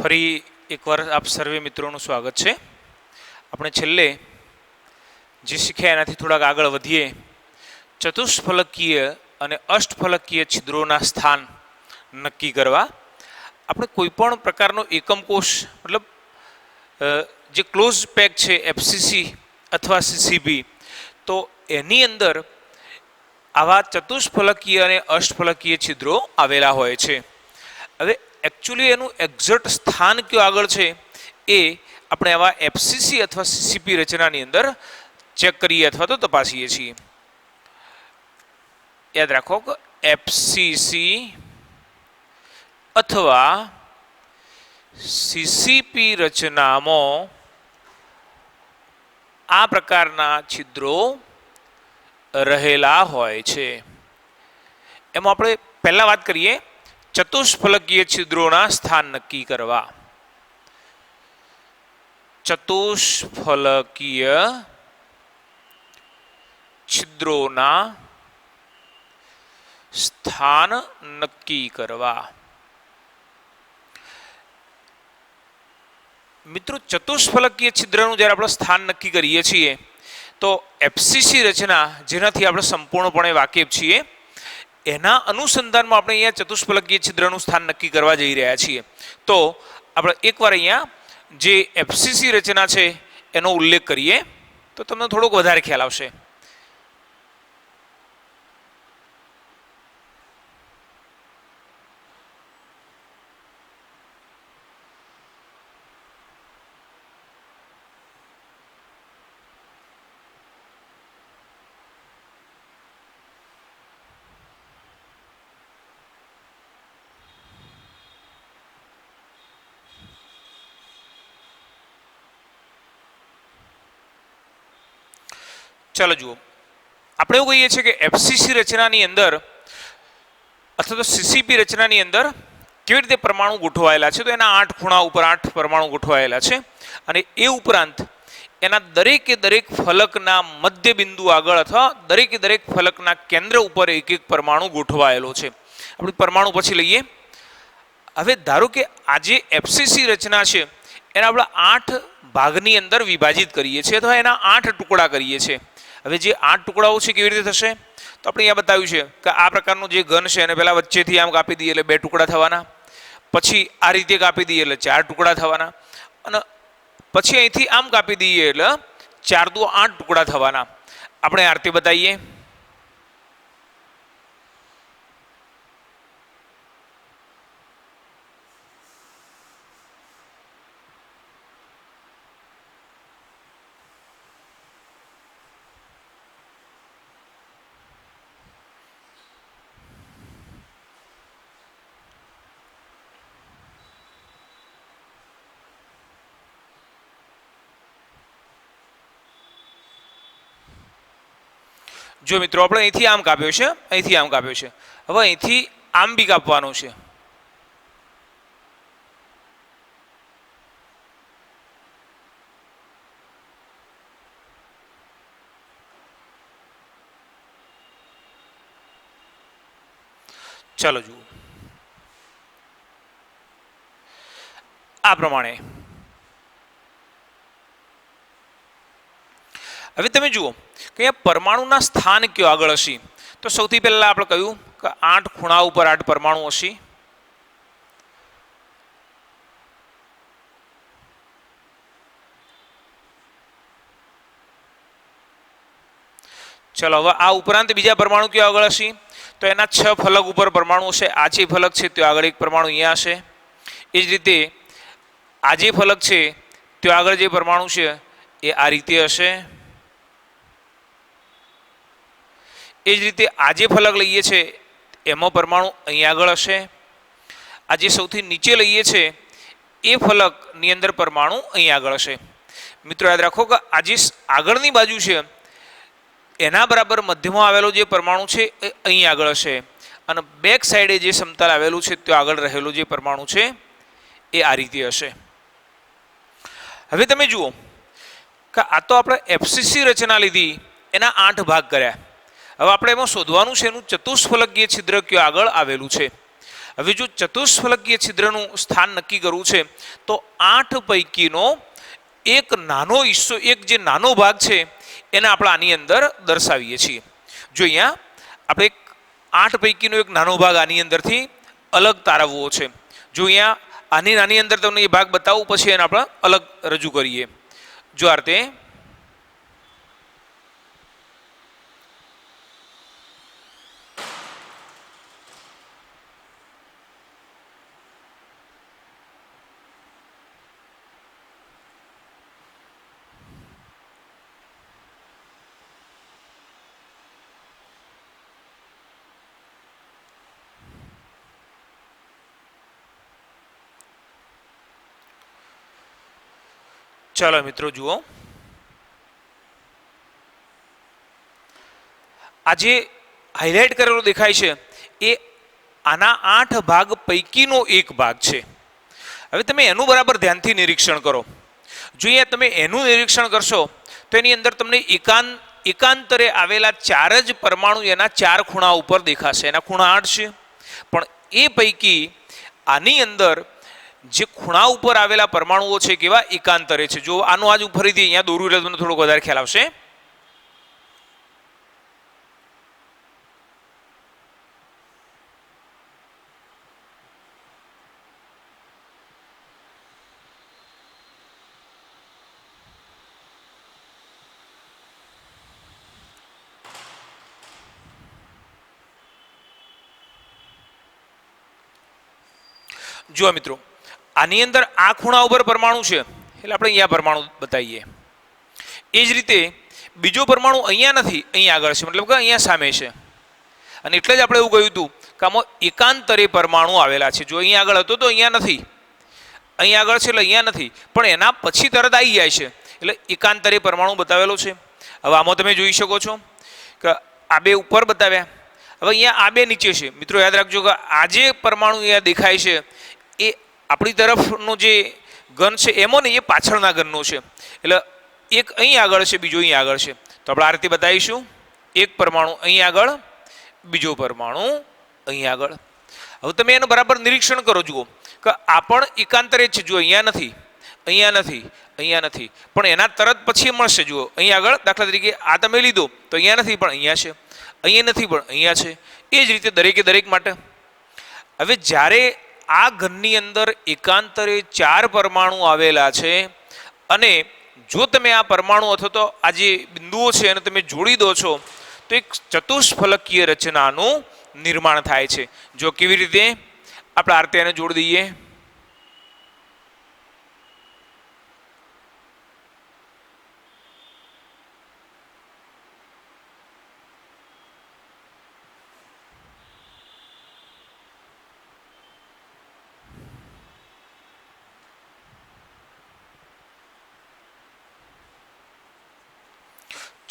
ફરી એકવાર આપ સર્વે મિત્રોનું સ્વાગત છે। આપણે છેલ્લે જે શીખ્યા એનાથી થોડાક આગળ વધીએ। ચતુષ્ફલકીય અને અષ્ટફલકીય છિદ્રોના સ્થાન નક્કી કરવા આપણે કોઈપણ પ્રકારનો એકમ કોષ મતલબ જે ક્લોઝ પેક છે એફસીસી અથવા સીસીબી, તો એની અંદર આવા ચતુષ્ફલકીય અને અષ્ટફલકીય છિદ્રો આવેલા હોય છે। હવે एक्चुअली एनु एक्जेक्ट स्थान क्यों आगळ छे ए आपणे आवा एफसीसी अथवा सीसीपी रचनानी अंदर चेक करीए अथवा तो तपासीए छीए। याद राखो कि एफसीसी अथवा सीसीपी रचनामां आ प्रकारना छिद्रो रहेला होय छे। एमां आपणे पहेला वात करीए चतुष्फलकीय छिद्रोना स्थान नक्की करवा। चतुष्फलकीय छिद्रोना स्थान नक्की करवा। मित्रों, चतुष्फलकीय छिद्रનું જ્યારે આપણે સ્થાન નક્કી કરીએ છીએ તો એફસીસી રચના જેનાથી આપણે સંપૂર્ણપણે વાકેફ છીએ એના અનુસંધાનમાં આપણે અહીંયા ચતુષ્ફલકીય છિદ્રનું સ્થાન નક્કી કરવા જઈ રહ્યા છીએ। તો આપણે એકવાર અહીંયા જે એફસીસી રચના છે એનો ઉલ્લેખ કરીએ તો તમને થોડોક વધારે ખ્યાલ આવશે। चलो जुओ, આપણે એવું કહીએ છીએ કે એફસીસી રચનાની અંદર અથવા તો સીસીપી રચનાની અંદર કેવી રીતે પરમાણુ ગોઠવાયેલા છે તો એના 8 ખૂણા ઉપર 8 પરમાણુ ગોઠવાયેલા છે અને એ ઉપરાંત એના દરેકે દરેક ફલકના મધ્ય બિંદુ આગળ અથવા દરેકે દરેક ફલકના કેન્દ્ર ઉપર એક એક પરમાણુ ગોઠવાયેલો છે। આપણે પરમાણુ પછી લઈએ। હવે ધારો કે આ જે એફસીસી રચના છે એને આપણે 8 ભાગની અંદર વિભાજિત કરીએ છીએ અથવા એના 8 ટુકડા કરીએ છીએ। હવે જે 8 ટુકડાઓ છે કેવી રીતે થશે તો આપણે અહીંયા બતાવ્યું છે કે આ પ્રકારનો જે ઘન છે એને પહેલા વચ્ચેથી આમ કાપી દઈએ એટલે 2 ટુકડા થવાના, પછી આ રીતે કાપી દઈએ એટલે 4 ટુકડા થવાના અને પછી અહીંથી આમ કાપી દઈએ એટલે 4 દુ 8 ટુકડા થવાના। આપણે આ રીતે બતાવીએ। जो मित्रों આપણે અહીંથી આમ કાપ્યો છે, અહીંથી આમ કાપ્યો છે, હવે અહીંથી આમ બી કાપવાનું છે। ચાલો જુઓ આ પ્રમાણે। હવે તમે જુઓ કે પરમાણુના સ્થાન ક્યો આગળ હશે તો સૌથી પહેલા આપણે કહ્યું કે 8 ખૂણા ઉપર 8 પરમાણુ હશે। ચલો હવે આ ઉપરાંત બીજા પરમાણુ ક્યો આગળ હશે તો એના 6 ફલક ઉપર પરમાણુ હશે। આ જે ફલક છે તો આગળ એક પરમાણુ અહીંયા હશે। એ જ રીતે આ જે ફલક છે તો આગળ જે પરમાણુ છે એ આ રીતે હશે। એ જ રીતે આ જે ફલક લઈએ છે એમાં પરમાણુ અહીં આગળ હશે। આ જે સૌથી નીચે લઈએ છે એ ફલકની અંદર પરમાણુ અહીં આગળ હશે। મિત્રો યાદ રાખો કે આ જે આગળની બાજુ છે એના બરાબર મધ્યમાં આવેલો જે પરમાણુ છે એ અહીં આગળ હશે અને બેક સાઈડે જે સમતલ આવેલું છે તો આગળ રહેલો જે પરમાણુ છે એ આ રીતે હશે। હવે તમે જુઓ કે આ તો આપણે એફસીસી રચના લીધી, એના 8 ભાગ કર્યા। હવે આપણે એમાં શોધવાનું છે એનું ચતુષ્ફલકીય છિદ્ર કયો આગળ આવેલું છે। હવે જો ચતુષ્ફલકીય છિદ્રનું સ્થાન નક્કી કરવું છે તો 8 પૈકીનો એક નાનો હિસ્સો, એક જે નાનો ભાગ છે એને આપણે આની અંદર દર્શાવીએ છીએ. જો અહીંયા આપણે 8 પૈકીનો એક નાનો ભાગ આની અંદરથી અલગ તારવવો છે. જો અહીંયા આની અંદર તમને એ ભાગ બતાવું, પછી એને આપણે અલગ રજૂ કરીએ. જો આ રીતે ચાલો મિત્રો જુઓ, આ જે હાઇલાઇટ કરેલો દેખાય છે એ આના 8 ભાગ પૈકીનો એક ભાગ છે. હવે તમે એનું બરાબર ધ્યાનથી નિરીક્ષણ કરો. જો અહીંયા તમે એનું નિરીક્ષણ કરશો તો એની અંદર તમને એકાંતરે આવેલા 4 જ પરમાણુ એના 4 ખૂણા ઉપર દેખાશે. એના ખૂણા 8 છે, પણ એ પૈકી આની અંદર જે ખૂણા ઉપર આવેલા પરમાણુઓ છે કેવા એકાંતરે છે. જો આનું આજ ફરીથી અહીંયા દોરું એટલે તમને થોડોક વધારે ખ્યાલ આવશે. જુઓ મિત્રો, આની અંદર આ ખૂણા ઉપર પરમાણુ છે એટલે આપણે અહીંયા પરમાણુ બતાવીએ. એ જ રીતે બીજો પરમાણુ અહીંયા નથી, અહીંયા આગળ છે, મતલબ કે અહીંયા સામે છે. અને એટલે જ આપણે એવું કહ્યું હતું કે આમાં એકાંતરે પરમાણુ આવેલા છે. જો અહીંયા આગળ હતો તો અહીંયા નથી, અહીંયા આગળ છે એટલે અહીંયા નથી, પણ એના પછી તરત આવી જાય છે એટલે એકાંતરે પરમાણુ બતાવેલો છે. હવે આમાં તમે જોઈ શકો છો કે આ બે ઉપર બતાવ્યા, હવે અહીંયા આ બે નીચે છે. મિત્રો યાદ રાખજો કે આ જે પરમાણુ અહીંયા દેખાય છે એ આપણી તરફનો જે ગન છે એમાં ને એ પાછળના ગનનો છે. એટલે એક અહીં આગળ છે, બીજો અહીં આગળ છે. તો આપણે આ રીતે બતાવીશું, એક પરમાણુ અહીં આગળ, બીજો પરમાણુ અહીં આગળ. હવે તમે એનું બરાબર નિરીક્ષણ કરો, જુઓ કે આ પણ એકાંતરે છે. જુઓ અહીંયા નથી, અહીંયા નથી, અહીંયા નથી, પણ એના તરત પછી મળશે. જુઓ અહીં આગળ દાખલા તરીકે આ તમે લીધો તો અહીંયા નથી પણ અહીંયા છે, અહીંયા નથી પણ અહીંયા છે. એ જ રીતે દરેકે દરેક માટે. હવે જ્યારે આ ઘનની અંદર એકાંતરે 4 પરમાણુ આવેલા છે અને જો તમે આ પરમાણુ અથવા તો આ જે બિંદુઓ છે એને તમે જોડી દો છો તો એક ચતુષ્ફલકીય રચનાનું નિર્માણ થાય છે. જો કેવી રીતે, આપણે આ રીતે એને જોડી દઈએ.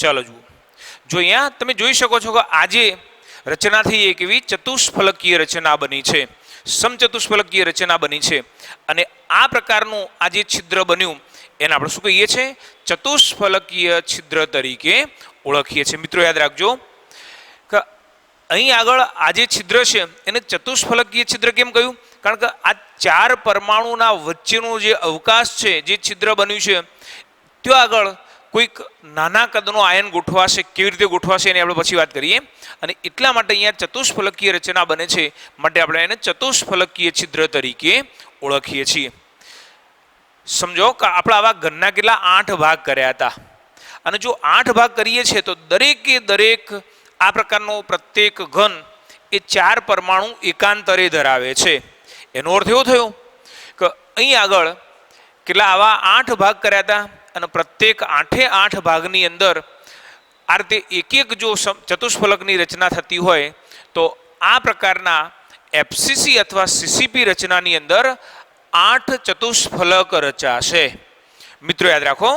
ચાલો જુઓ, જો અહીંયા તમે જોઈ શકો છો કે આજે રચનાથી એક એવી ચતુષ્ફલકીય રચના બની છે, સમચતુષ્ફલકીય રચના બની છે. અને આ પ્રકારનું આ જે છિદ્ર બન્યું એને આપણે શું કહીએ છીએ? ચતુષ્ફલકીય છિદ્ર તરીકે ઓળખીએ છીએ. મિત્રો યાદ રાખજો કે અહીં આગળ આ જે છિદ્ર છે એને ચતુષ્ફલકીય છિદ્ર કેમ કહ્યું? કારણ કે આ 4 પરમાણુના વચ્ચેનો જે અવકાશ છે, જે છિદ્ર બન્યું છે ત્યાં આગળ કોઈક નાના કદનો આયન ગોઠવાશે. કેવી રીતે ગોઠવાશે એની આપણે પછી વાત કરીએ. અને એટલા માટે અહીંયા ચતુષ્ફલકીય રચના બને છે, માટે આપણે એને ચતુષ્ફલકીય છિદ્ર તરીકે ઓળખીએ છીએ. સમજો કે આપણે આવા ઘનના કેટલા 8 ભાગ કર્યા હતા, અને જો 8 ભાગ કરીએ છીએ તો દરેકે દરેક આ પ્રકારનો પ્રત્યેક ઘન એ 4 પરમાણુ એકાંતરે ધરાવે છે. એનો અર્થ એવો થયો કે અહીં આગળ કેટલા આવા 8 ભાગ કર્યા હતા અને પ્રત્યેક 8 ભાગની અંદર આ રીતે એક એક જો ચતુષ્ફલકની રચના થતી હોય તો આ પ્રકારના એફસીસી અથવા સીસીપી રચનાની અંદર 8 ચતુષ્ફલક રચાશે. મિત્રો યાદ રાખો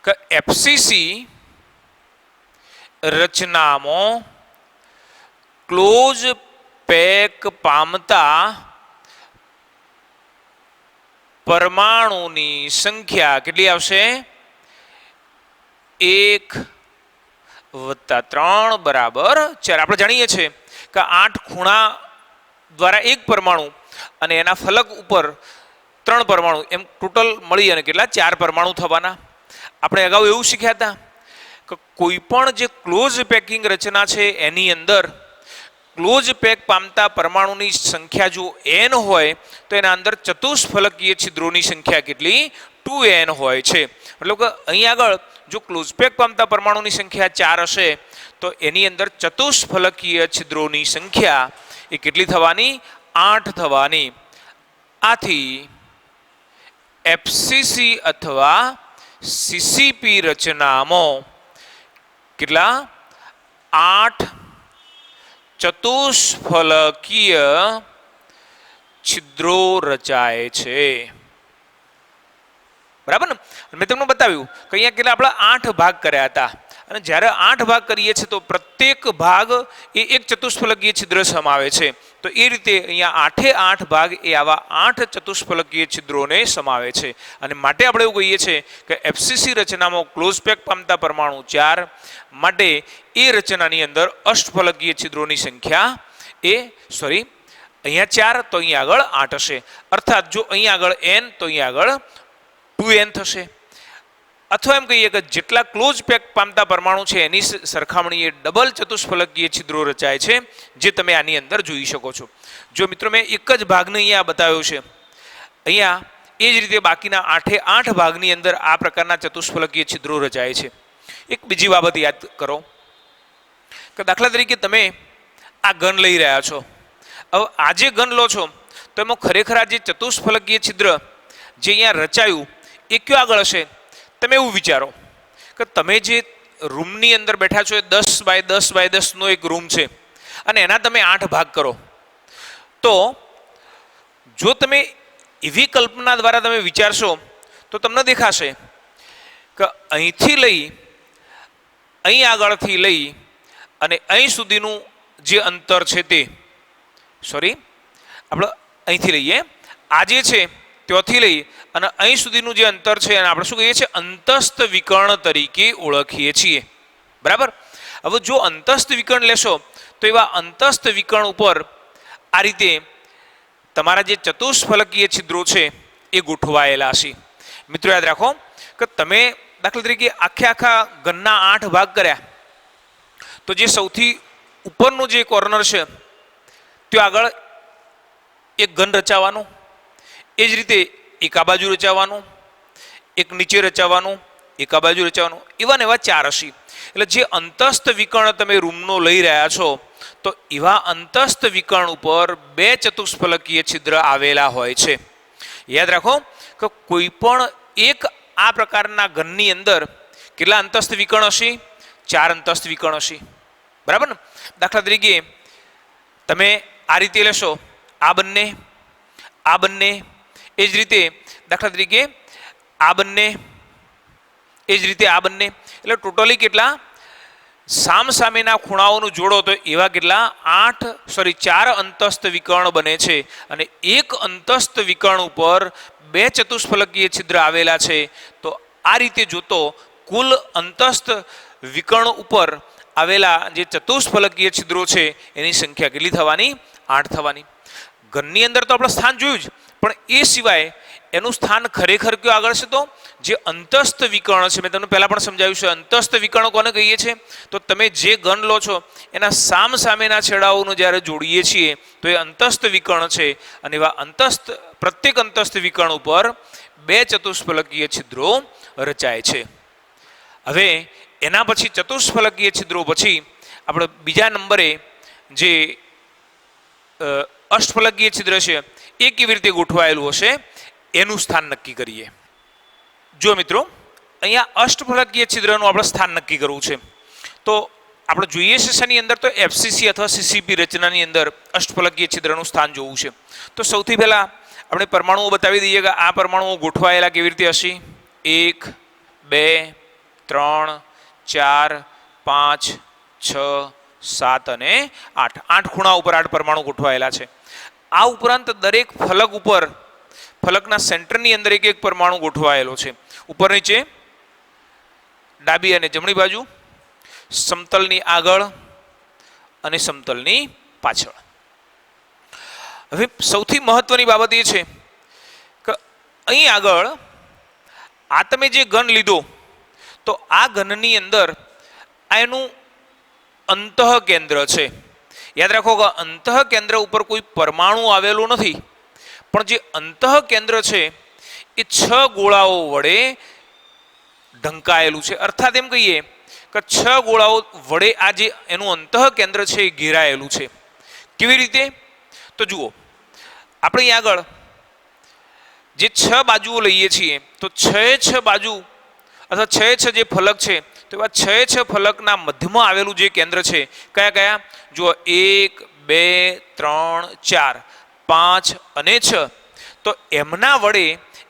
કે એફસીસી રચનામાં ક્લોઝ પેક પામતા પરમાણુની સંખ્યા કેટલી આવશે? 1 + 3 = 4. આપણે જાણીએ છીએ કે 8 ખૂણા દ્વારા એક પરમાણુ અને એના ફલક ઉપર 3 પરમાણુ, એમ ટોટલ મળી અને કેટલા 4 પરમાણુ થવાના. આપણે અગાઉ એવું શીખ્યા હતા કે કોઈ પણ જે ક્લોઝ પેકિંગ રચના છે એની અંદર ક્લોઝ પેક પામતા પરમાણુની સંખ્યા જો n હોય તો એના અંદર ચતુષ્ફલકીય છિદ્રોની સંખ્યા કેટલી 2n હોય છે. મતલબ કે અહીં આગળ જો ક્લોઝ પેક પામતા પરમાણુની સંખ્યા 4 હશે તો એની અંદર ચતુષ્ફલકીય છિદ્રોની સંખ્યા એ કેટલી થવાની 8 થવાની. આથી એફસીસી અથવા સીસીપી રચનામાં કેટલા 8 ચતુષ્ફલકીય છિદ્રો રચાય છે. બરાબર ને? મેં તમને બતાવ્યું કે અહીંયા કેટલા આપણે 8 ભાગ કર્યા હતા અને જ્યારે 8 ભાગ કરીએ છીએ તો પ્રત્યેક ભાગ એ એક ચતુષ્ફલકીય છિદ્ર સમાવે છે. તો એ રીતે અહીંયા 8 ભાગ એ આવા 8 ચતુષ્ફલકીય છિદ્રોને સમાવે છે. અને માટે આપણે એવું કહીએ છીએ કે એફસીસી રચનામાં ક્લોઝ પેક પામતા પરમાણુ 4 માટે એ રચનાની અંદર અષ્ટફલકીય છિદ્રોની સંખ્યા અહીંયા 4 તો અહીંયા આગળ 8 હશે. અર્થાત જો અહીંયા આગળ n તો અહીંયા આગળ 2n થશે. અથવા એમ કહીએ કે જેટલા ક્લોઝ પેક પામતા પરમાણુ છે એની સરખામણીએ ડબલ ચતુષ્ફલકીય છિદ્રો રચાય છે, જે તમે આની અંદર જોઈ શકો છો. જો મિત્રો મેં એક જ ભાગને અહીંયા બતાવ્યો છે, અહીંયા એ જ રીતે બાકીના 8 ભાગની અંદર આ પ્રકારના ચતુષ્ફલકીય છિદ્રો રચાય છે. એક બીજી બાબત યાદ કરો કે દાખલા તરીકે તમે આ ઘન લઈ રહ્યા છો. હવે આ જે ઘન લો છો તો એમાં ખરેખર આ જે ચતુષ્ફલકીય છિદ્ર જે અહીંયા રચાયું એ કયો આગળ હશે? તમે એવું વિચારો કે તમે જે રૂમની અંદર બેઠા છો એ 10 બાય 10 બાય 10 નો એક રૂમ છે અને એના તમે 8 ભાગ કરો. તો જો તમે એવી કલ્પના દ્વારા તમે વિચારશો તો તમને દેખાશે કે અહીંથી લઈ અહીં આગળથી લઈ અને અહીં સુધીનું જે અંતર છે તે આપણે અહીંથી લઈએ, આ જે છે ત્યાંથી લઈ અને અહીં સુધીનું જે અંતર છે એને આપણે શું કહીએ છીએ? અંતસ્થ વિકર્ણ તરીકે ઓળખીએ છીએ. બરાબર? હવે જો અંતસ્થ વિકર્ણ લેશો તો એવા અંતસ્થ વિકર્ણ ઉપર આ રીતે તમારા જે ચતુષ્ફલકીય છિદ્રો છે એ ગોઠવાયેલા છે. મિત્રો યાદ રાખો કે તમે દાખલા તરીકે આખા ઘનના 8 ભાગ કર્યા તો જે સૌથી ઉપરનું જે કોર્નર છે ત્યાં આગળ એક ઘન રચાવાનું, એ જ રીતે એક આ બાજુ રચાવવાનું, એક નીચે રચાવવાનું, એક આ બાજુ રચાવવાનું, એવા ને એવા 4 હશે. એટલે જે અંતસ્થ વિકર્ણ તમે રૂમનો લઈ રહ્યા છો તો એવા અંતસ્થ વિકર્ણ ઉપર 2 ચતુષ્ફલકીય છિદ્ર આવેલા હોય છે. યાદ રાખો કે કોઈ પણ એક આ પ્રકારના ઘનની અંદર કેટલા અંતસ્થ વિકર્ણ હશે? 4 અંતસ્થ વિકર્ણ હશે. બરાબર ને? દાખલા તરીકે તમે આ રીતે લેશો, આ બંને, એ જ રીતે દાખલા તરીકે આ બંને, એ જ રીતે આ બંને, એટલે ટોટલી કેટલા સામસામેના ખૂણાઓનું જોડો તો એવા કેટલા 4 અંતસ્થ વિકર્ણ બને છે. અને એક અંતસ્થ વિકર્ણ ઉપર 2 ચતુષ્ફલકીય છિદ્ર આવેલા છે. તો આ રીતે જોતો કુલ અંતસ્થ વિકર્ણ ઉપર આવેલા જે ચતુષ્ફલકીય છિદ્રો છે એની સંખ્યા કેટલી થવાની? 8 થવાની. ઘનની અંદર તો આપણે સ્થાન જોયું જ, પણ એ સિવાય એનું સ્થાન ખરેખર કયો આગળ છે? તો જે અંતસ્થ વિકર્ણ છે, મેં તમને પહેલા પણ સમજાવ્યું છે. અંતસ્થ વિકર્ણ કોને કહીએ છીએ? તો તમે જે ઘન લો છો એના સામેના છેડાઓનું જ્યારે જોડીએ છીએ તો એ અંતસ્થ વિકર્ણ છે. અને એવા પ્રત્યેક અંતસ્થ વિકર્ણ ઉપર 2 ચતુષ્ફલકીય છિદ્રો રચાય છે. હવે એના પછી ચતુષ્ફલકીય છિદ્રો પછી આપણે બીજા નંબરે જે અષ્ટફલકીય છિદ્ર છે એ કેવી રીતે ગોઠવાયેલું હશે એનું સ્થાન નક્કી કરીએ. જો મિત્રો અહીંયા અષ્ટફલકીય છિદ્રનું આપણે સ્થાન નક્કી કરવું છે તો આપણે જોઈએ છે શેની અંદર? તો એફસીસી અથવા સીસીપી રચનાની અંદર અષ્ટફલકીય છિદ્રનું સ્થાન જોવું છે. તો સૌથી પહેલા આપણે પરમાણુઓ બતાવી દઈએ કે આ પરમાણુઓ ગોઠવાયેલા કેવી રીતે હશે. 1 2 3 4 5 6 7 અને 8. 8 ખૂણા ઉપર 8 પરમાણુ ગોઠવાયેલા છે. આ ઉપરાંત દરેક ફલક ઉપર ફલકના સેન્ટરની અંદર એક પરમાણુ ગોઠવાયેલો છે. ઉપર નીચે, ડાબી અને જમણી બાજુ, સમતલની આગળ અને સમતલની પાછળ. હવે સૌથી મહત્વની બાબત એ છે કે અહીં આગળ આ તમે જે ઘન લીધો તો આ ઘનની અંદર આ એનું અંતઃ કેન્દ્ર છે. યાદ રાખો કે અંતઃ કેન્દ્ર ઉપર કોઈ પરમાણુ આવેલું નથી, પણ જે અંતઃ કેન્દ્ર છે એ 6 ગોળાઓ વડે ઢંકાયેલું છે. અર્થાત એમ કહીએ કે 6 ગોળાઓ વડે આ જે એનું અંતઃ કેન્દ્ર છે એ ઘેરાયેલું છે. કેવી રીતે? તો જુઓ, આપણે અહીં આગળ જે 6 બાજુઓ લઈએ છીએ તો 6 બાજુ અથવા 6 જે ફલક છે તો એવા 6 ફલકના મધ્યમાં આવેલું જે કેન્દ્ર છે, કયા કયા? જુઓ, 1 2 3 4 5 અને 6. તો એમના વડે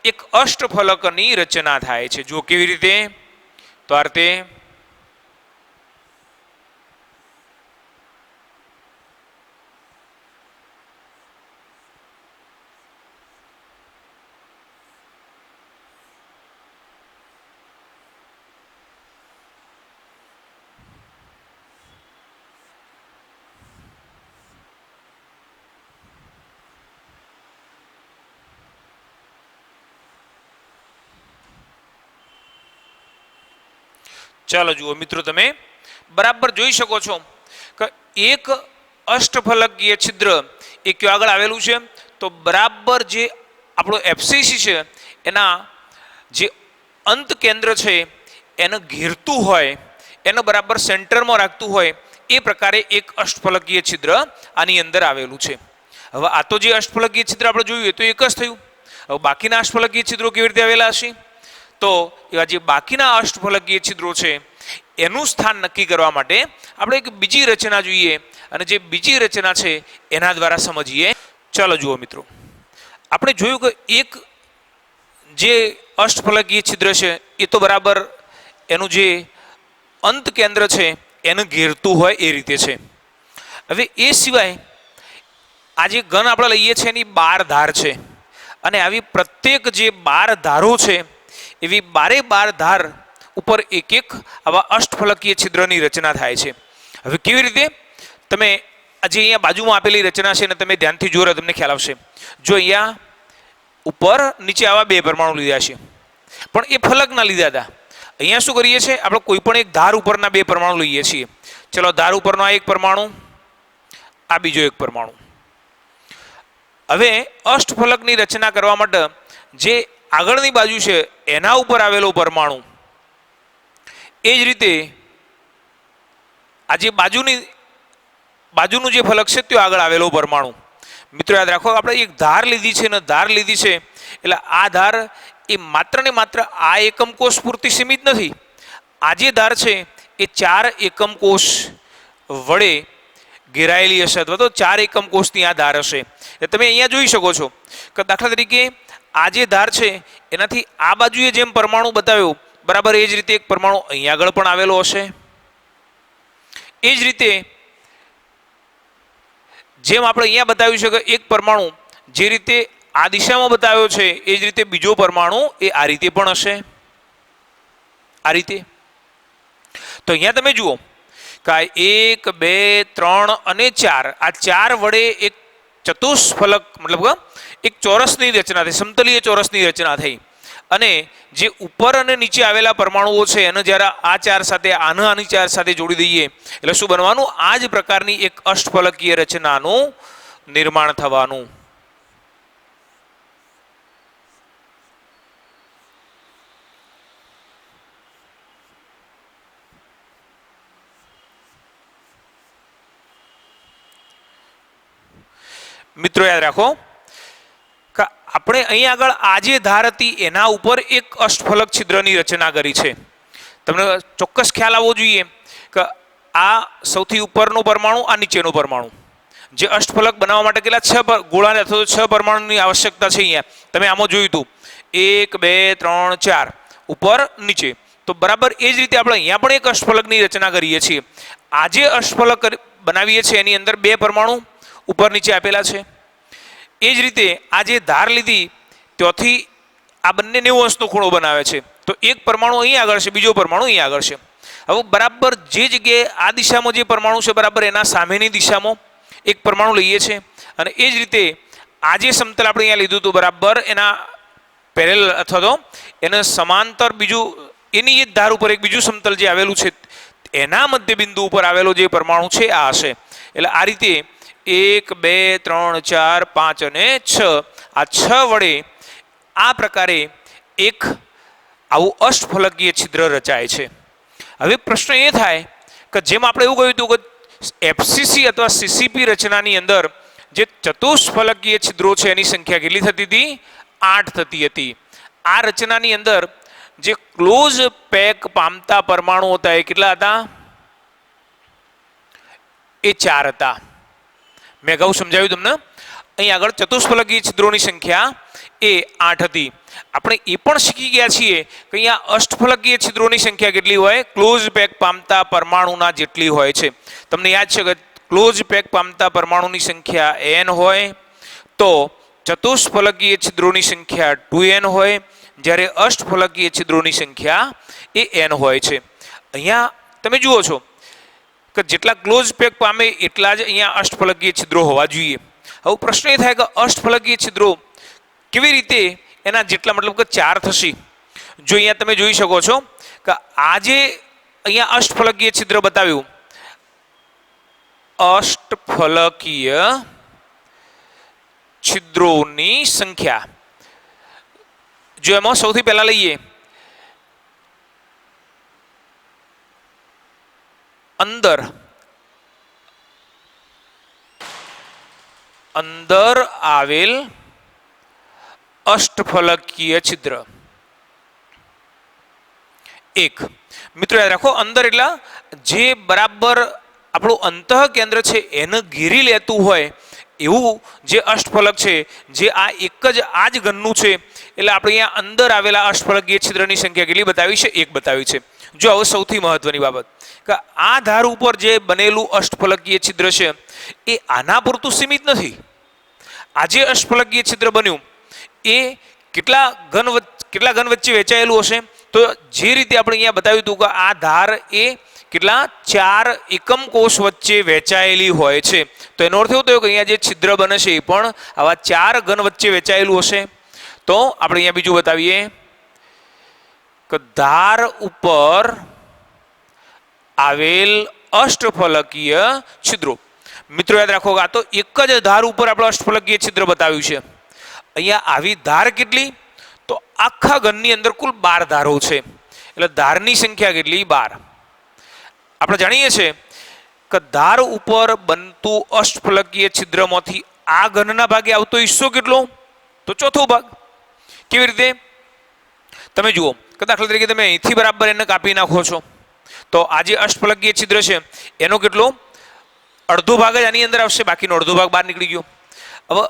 એક અષ્ટફલકની રચના થાય છે. જુઓ કેવી રીતે? તો આ રીતે ચાલો જુઓ મિત્રો, તમે બરાબર જોઈ શકો છો કે એક અષ્ટફલકીય છિદ્ર એ કયો આગળ આવેલું છે? તો બરાબર જે આપણો એફસીસી છે એના જે અંત કેન્દ્ર છે એને ઘેરતું હોય, એને બરાબર સેન્ટરમાં રાખતું હોય એ પ્રકારે એક અષ્ટફલકીય છિદ્ર આની અંદર આવેલું છે. હવે આ તો જે અષ્ટફલકીય છિદ્ર આપણે જોયું તો એક જ થયું. હવે બાકીના અષ્ટફલકીય છિદ્રો કેવી રીતે આવેલા હશે? તો એવા જે બાકીના અષ્ટફલકીય છિદ્રો છે એનું સ્થાન નક્કી કરવા માટે આપણે એક બીજી રચના જોઈએ, અને જે બીજી રચના છે એના દ્વારા સમજીએ. ચાલો જુઓ મિત્રો, આપણે જોયું કે એક જે અષ્ટફલકીય છિદ્ર છે એ તો બરાબર એનું જે અંત કેન્દ્ર છે એને ઘેરતું હોય એ રીતે છે. હવે એ સિવાય આ જે ઘન આપણે લઈએ છીએ એની 12 ધાર છે, અને આવી પ્રત્યેક જે 12 ધારો છે એવી 12 ધાર ઉપર એક એક આવા અષ્ટફલકીય છિદ્રની રચના થાય છે. હવે કેવી રીતે? તમે આજે અહીંયા બાજુમાં આપેલી રચના છે ને તમે ધ્યાનથી જોરો તમને ખ્યાલ આવશે. જો અહીંયા ઉપર નીચે આવા 2 પરમાણુ લીધા છે, પણ એ ફલકના લીધા હતા. અહીંયા શું કરીએ છીએ? આપણે કોઈ પણ એક ધાર ઉપરના 2 પરમાણુ લઈએ છીએ. ચલો, ધાર ઉપરનો આ એક પરમાણુ, આ બીજો એક પરમાણુ. હવે અષ્ટફલકની રચના કરવા માટે જે આગળની બાજુ છે એના ઉપર આવેલો પરમાણુ, એ જ રીતે આ જે બાજુનું જે ફલક છે તે આગળ આવેલો પરમાણુ. મિત્રો યાદ રાખો, આપણે એક ધાર લીધી છે ને ધાર લીધી છે એટલે આ ધાર એ માત્ર ને માત્ર આ એકમ કોષ પૂરતી સીમિત નથી. આ જે ધાર છે એ 4 એકમ કોષ વડે ઘેરાયેલી હશે, અથવા તો 4 એકમ કોષની આ ધાર હશે. તમે અહીંયા જોઈ શકો છો કે દાખલા તરીકે આ જે ધાર છે એનાથી આ બાજુએ જેમ પરમાણુ બતાવ્યો બરાબર એ જ રીતે એક પરમાણુ અહીંયા આગળ પણ આવેલો હશે. એ જ રીતે જેમ આપણે અહીંયા બતાવ્યું છે કે એક પરમાણુ જે રીતે આ દિશામાં બતાવ્યો છે એ જ રીતે બીજો પરમાણુ એ આ રીતે પણ હશે, આ રીતે. તો અહીંયા તમે જુઓ કે 1 2 3 અને 4 આ 4 વડે એક ચતુષ્ફલક મતલબ એક ચોરસની રચના થઈ, સમતલીય ચોરસની રચના થઈ. અને જે ઉપર અને નીચે આવેલા પરમાણુઓ છે એને જ્યારે આ 4 સાથે આની 4 સાથે જોડી દઈએ એટલે શું બનવાનું? આ જ પ્રકારની એક અષ્ટફલકીય રચનાનું નિર્માણ થવાનું. મિત્રો યાદ રાખો કે આપણે અહીં આગળ આ જે ધાર હતી એના ઉપર એક અષ્ટફલક છિદ્રની રચના કરી છે. તમને ચોક્કસ ખ્યાલ આવવો જોઈએ કે આ સૌથી ઉપરનો પરમાણુ, આ નીચેનો પરમાણુ. જે અષ્ટફલક બનાવવા માટે કેટલા 6 ગોળાને અથવા તો 6 પરમાણુની આવશ્યકતા છે. અહીંયા તમે આમાં જોયું હતું 1 2 3 4 ઉપર નીચે. તો બરાબર એ જ રીતે આપણે અહીંયા પણ એક અષ્ટફલકની રચના કરીએ છીએ. આ જે અષ્ટફલક બનાવીએ છીએ એની અંદર 2 પરમાણુ ઉપર નીચે આપેલા છે. એ જ રીતે આ જે ધાર લીધી ત્યાંથી આ બંને 90 અંશનો ખૂણો બનાવે છે. તો એક પરમાણુ અહીં આગળ છે, બીજો પરમાણુ અહીં આગળ છે. હવે બરાબર જે જગ્યાએ આ દિશામાં જે પરમાણુ છે બરાબર એના સામેની દિશામાં એક પરમાણુ લઈએ છીએ, અને એ જ રીતે આ જે સમતલ આપણે અહીંયા લીધું હતું બરાબર એના પેરેલલ અથવા તો એને સમાંતર બીજું એની જ ધાર ઉપર એક બીજું સમતલ જે આવેલું છે એના મધ્ય બિંદુ ઉપર આવેલો જે પરમાણુ છે આ હશે. એટલે આ રીતે 1 2 3 4 5 અને 6 આ 6 વડે આ પ્રકારે એક આવું અષ્ટફલકીય છિદ્ર રચાય છે. હવે પ્રશ્ન એ થાય કે જેમ આપણે એવું કહ્યું હતું કે એફસીસી અથવા સીસીપી રચનાની અંદર જે ચતુષ્ફલકીય છિદ્રો છે એની સંખ્યા કેટલી થતી હતી? 8 થતી હતી. આ રચનાની અંદર જે ક્લોઝ પેક પામતા પરમાણુ હતા એ કેટલા હતા? એ 4 હતા. મેં અગાઉ સમજાવ્યું તમને. અહીં આગળ ચતુષ્ફલકીય છિદ્રોની સંખ્યા એ 8 હતી. આપણે એ પણ શીખી ગયા છીએ કે અહીંયા અષ્ટફલકીય છિદ્રોની સંખ્યા કેટલી હોય? ક્લોઝ પેક પામતા પરમાણુના જેટલી હોય છે. તમને યાદ છે કે ક્લોઝ પેક પામતા પરમાણુની સંખ્યા n હોય તો ચતુષ્ફલકીય છિદ્રોની સંખ્યા 2n હોય, જ્યારે અષ્ટફલકીય છિદ્રોની સંખ્યા એ n હોય છે. અહીંયા તમે જુઓ છો કે જેટલા ક્લોઝ પેક પામે એટલા જ અહીંયા અષ્ટફલકીય છિદ્રો હોવા જોઈએ. હવે પ્રશ્ન એ થાય કે અષ્ટફલકીય છિદ્રો કેવી રીતે એના જેટલા મતલબ કે 4 થશે? જો અહીંયા તમે જોઈ શકો છો કે આ જે અહીંયા અષ્ટફલકીય છિદ્ર બતાવ્યું, અષ્ટફલકીય છિદ્રોની સંખ્યા જો એમાં સૌથી પહેલા લઈએ અંદર આવેલ અષ્ટફલકીય છિદ્ર 1. મિત્રો યાદ રાખો, અંદર એટલે જે બરાબર આપણું અંતઃ કેન્દ્ર છે એને ઘેરી લેતું હોય એવું જે અષ્ટફલક છે, જે આ એક જ આ જ ઘનનું છે. એટલે આપણે અહીંયા અંદર આવેલા અષ્ટફલકીય છિદ્રની સંખ્યા કેટલી બતાવી છે? 1 બતાવી છે. જો હવે સૌથી મહત્વની બાબત કે આ ધાર ઉપર જે બનેલું અષ્ટફલકીય છિદ્ર છે એ આના પૂરતું સીમિત નથી. આ જે અષ્ટફલકીય છિદ્ર બન્યું એ કેટલા ઘન વચ્ચે વહેંચાયેલું હશે? તો જે રીતે આપણે અહીંયા બતાવ્યું હતું કે આ ધાર એ કેટલા 4 એકમ કોષ વચ્ચે વહેંચાયેલી હોય છે. તો એનો અર્થ એવો થયો કે અહીંયા જે છિદ્ર બને છે એ પણ આવા 4 ઘન વચ્ચે વહેંચાયેલું હશે. તો આપણે અહીંયા બીજું બતાવીએ કે ધાર ઉપર આવેલ અષ્ટફલકીય છિદ્રો. મિત્રો યાદ રાખો કે આ તો એક જ ધાર ઉપર આપણે અષ્ટફલકીય છિદ્ર બતાવ્યું છે. અહીંયા આવી ધાર કેટલી? તો આખા ઘનની અંદર કુલ 12 ધારો છે. એટલે ધારની સંખ્યા કેટલી? 12. આપણે જાણીએ છીએ કે ધાર ઉપર બનતું અષ્ટફલકીય છિદ્રમાંથી આ ઘનના ભાગે આવતો હિસ્સો કેટલો? તો ચોથો ભાગ. કેવી રીતે? તમે જુઓ કે દાખલા તરીકે તમે અહીંથી બરાબર એને કાપી નાખો છો તો આ જે અષ્ટફલકીય છિદ્ર છે એનો કેટલો? અડધો ભાગ જ આની અંદર આવશે, બાકીનો અડધો ભાગ બહાર નીકળી ગયો. હવે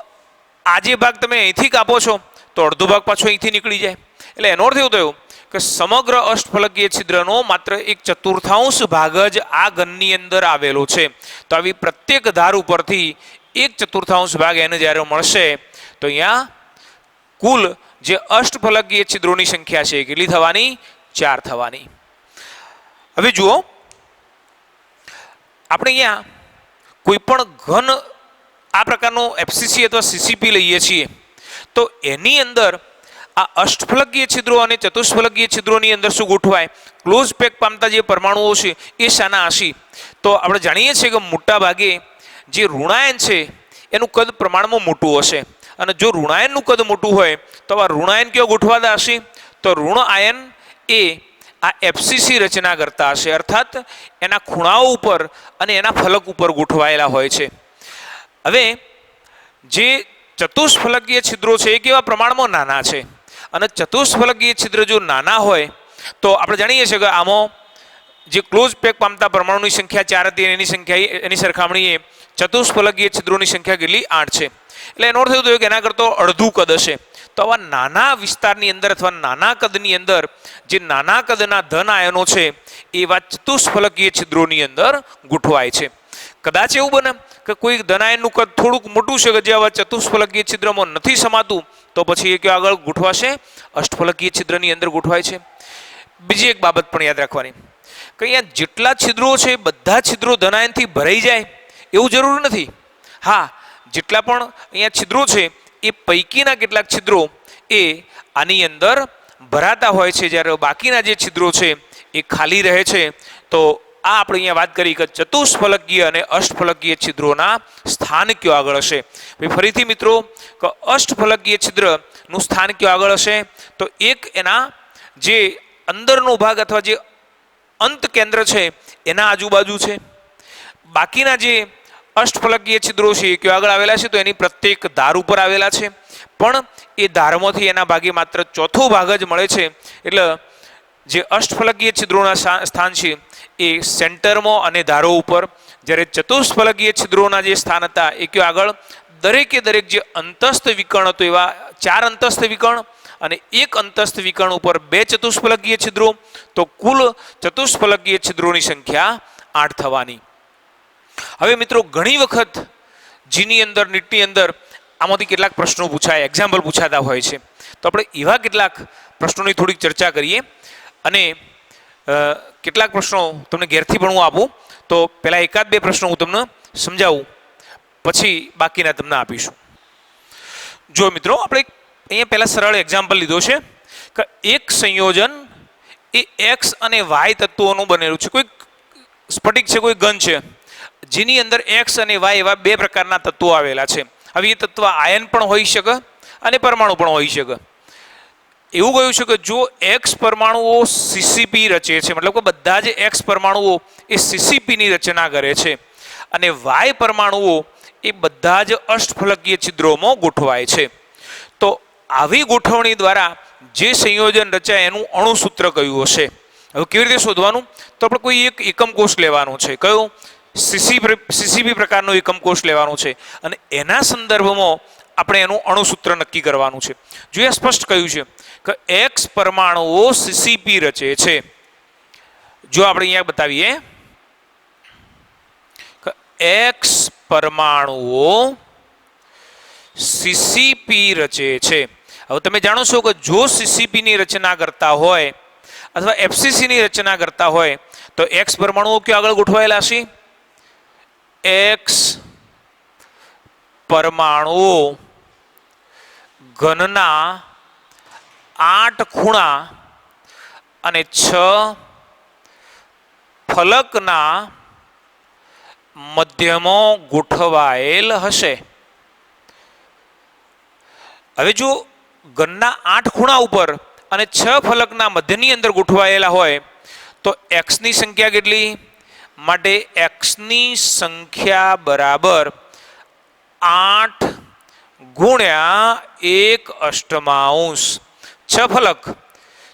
આ જે ભાગ તમે અહીંથી કાપો છો તો અડધો ભાગ પાછો અહીંથી નીકળી જાય. એટલે એનો અર્થ એવો થયો કે સમગ્ર અષ્ટફલકીય છિદ્રનો માત્ર 1/4 ભાગ જ આ ઘનની અંદર આવેલો છે. તો આવી પ્રત્યેક ધાર ઉપરથી 1/4 ભાગ એને જ્યારે મળશે તો અહીંયા કુલ જે અષ્ટફલકીય છિદ્રોની સંખ્યા છે કેટલી થવાની? 4 થવાની. હવે જુઓ, આપણે અહીંયા કોઈ પણ ઘન આ પ્રકારનો એફસીસી અથવા સીસીપી લઈએ છીએ તો એની અંદર આ અષ્ટફલકીય છિદ્રો અને ચતુષ્ફલકીય છિદ્રોની અંદર શું ગોઠવાય? ક્લોઝ પેક પામતા જે પરમાણુઓ છે એ શાના હશે? તો આપણે જાણીએ છીએ કે મોટા ભાગે જે ઋણાયન છે એનું કદ પ્રમાણમાં મોટું હશે. અને જો ઋણાયનનું કદ મોટું હોય તો આ ઋણાયન કેવો ગોઠવાતા હશે? તો ઋણ આયન એ આ એફસીસી રચના કરતા હશે, અર્થાત એના ખૂણાઓ ઉપર અને એના ફલક ઉપર ગોઠવાયેલા હોય છે. હવે જે ચતુષ્ફલકીય છિદ્રો છે એ કેવા પ્રમાણમાં નાના છે? અને ચતુષ્ફલકીય છિદ્ર જો નાના હોય તો આપણે જાણીએ છીએ કે આમાં જે ક્લોઝ પેક પામતા પરમાણુની સંખ્યા 4 હતી એની સંખ્યા એની સરખામણીએ ચતુષ્ફલકીય છિદ્રોની સંખ્યા કેટલી? 8 છે. એટલે એનો અર્થ એવું થયો કે એના કરતાં અડધું કદ હશે. તો આવા નાના વિસ્તારની અંદર અથવા નાના કદની અંદર જે નાના કદના ધન આયનો છે એવા ચતુષ્ફલકીય છિદ્રોની અંદર ગોઠવાય છે. કદાચ એવું બને કે કોઈ ધનાયનનું કદ થોડુંક મોટું છે કે જે આવા ચતુષ્ફલકીય છિદ્રમાં નથી સમાતું તો પછી એ કે આગળ ગોઠવાશે? અષ્ટફલકીય છિદ્રની અંદર ગોઠવાય છે. બીજી એક બાબત પણ યાદ રાખવાની કે અહીંયા જેટલા છિદ્રો છે બધા છિદ્રો ધનાયનથી ભરાઈ જાય એવું જરૂર નથી. હા, જેટલા પણ અહીંયા છિદ્રો છે એ પૈકીના કેટલાક છિદ્રો એ આની અંદર ભરાતા હોય છે, જ્યારે બાકીના જે છિદ્રો છે એ ખાલી રહે છે. તો આ આપણે અહીંયા વાત કરી કે ચતુષ્ફલકીય અને અષ્ટફલકીય છિદ્રોના સ્થાન કયો આગળ હશે. ફરીથી મિત્રો, કે અષ્ટફલકીય છિદ્રનું સ્થાન કયો આગળ હશે, તો એક એના જે અંદરનો ભાગ અથવા જે અંત કેન્દ્ર છે એના આજુબાજુ છે. બાકીના જે અષ્ટફલકીય છિદ્રો છે એ કયો આગળ આવેલા છે, તો એની પ્રત્યેક ધાર ઉપર આવેલા છે. પણ એ ધારમાંથી એના ભાગે માત્ર ચોથો ભાગ જ મળે છે. એટલે જે અષ્ટફલકીય છિદ્રોના સ્થાન છે એ સેન્ટરમાં અને ધારો ઉપર, જ્યારે ચતુષ્ફલકીય છિદ્રોના જે સ્થાન હતા એ કયો આગળ દરેકે દરેક જે અંતસ્થ વિકર્ણ હતો એવા 4 અંતસ્થ વિકર્ણ અને એક અંતસ્થ વિકર્ણ ઉપર 2 ચતુષ્ફલકીય છિદ્રો, તો કુલ ચતુષ્ફલકીય છિદ્રોની સંખ્યા 8 થવાની. હવે મિત્રો, ઘણી વખત જીની અંદર, નીટની અંદર આમાંથી કેટલાક પ્રશ્નો પૂછાય, એક્ઝામ્પલ પૂછાતા હોય છે. તો આપણે એવા કેટલાક પ્રશ્નોની થોડીક ચર્ચા કરીએ અને કેટલાક પ્રશ્નો તમને ઘેરથી પણ હું આપું. તો પહેલાં એકાદ બે પ્રશ્નો હું તમને સમજાવું, પછી બાકીના તમને આપીશું. જો મિત્રો, આપણે અહીંયા પહેલાં સરળ એક્ઝામ્પલ લીધો છે કે એક સંયોજન એ એક્સ અને વાય તત્વોનું બનેલું છે. કોઈ સ્ફટિક છે, કોઈ ઘન છે, જેની અંદર એક્સ અને વાય એવા 2 પ્રકારના તત્વો આવેલા છે. હવે એ તત્વ આયન પણ હોઈ શકે અને પરમાણુ પણ હોઈ શકે. એવું કહ્યું છે કે જો એક્સ પરમાણુઓ સીસીપી રચે છે, મતલબ કે બધા જ એક્સ પરમાણુઓ એ સીસીપીની રચના કરે છે અને વાય પરમાણુઓ એ બધા જ અષ્ટફલકીય છિદ્રોમાં ગોઠવાય છે, તો આવી ગોઠવણી દ્વારા જે સંયોજન રચાય એનું અણુસૂત્ર કયું હશે? હવે કેવી રીતે શોધવાનું? તો આપણે કોઈ એક એકમ કોષ લેવાનો છે. કયો? સીસીપી પ્રકારનો એકમ કોષ લેવાનો છે અને એના સંદર્ભમાં આપણે એનું અણુસૂત્ર નક્કી કરવાનું છે. જો એ સ્પષ્ટ કહ્યું છે કે એક્સ પરમાણુઓ સીસીપી રચે છે. જો આપણે અહીંયા બતાવીએ કે એક્સ પરમાણુઓ સીસીપી રચે છે. હવે તમે જાણો છો કે જો સીસીપી ની રચના કરતા હોય અથવા એફસીસી ની રચના કરતા હોય તો એક્સ પરમાણુઓ ક્યાં આગળ ગોઠવાયેલા છે? એક્સ પરમાણુઓ ઘનના 8 ખૂણા અને 6 ફલકના મધ્યમાં ગોઠવાયેલ હશે. હવે જો ઘનના 8 ખૂણા ઉપર અને 6 ફલકના મધ્યની અંદર ગોઠવાયેલા હોય તો એક્સ ની સંખ્યા કેટલી? માટે એક્સની સંખ્યા બરાબર 8 ગુણ્યા 1/8. 6 ફલક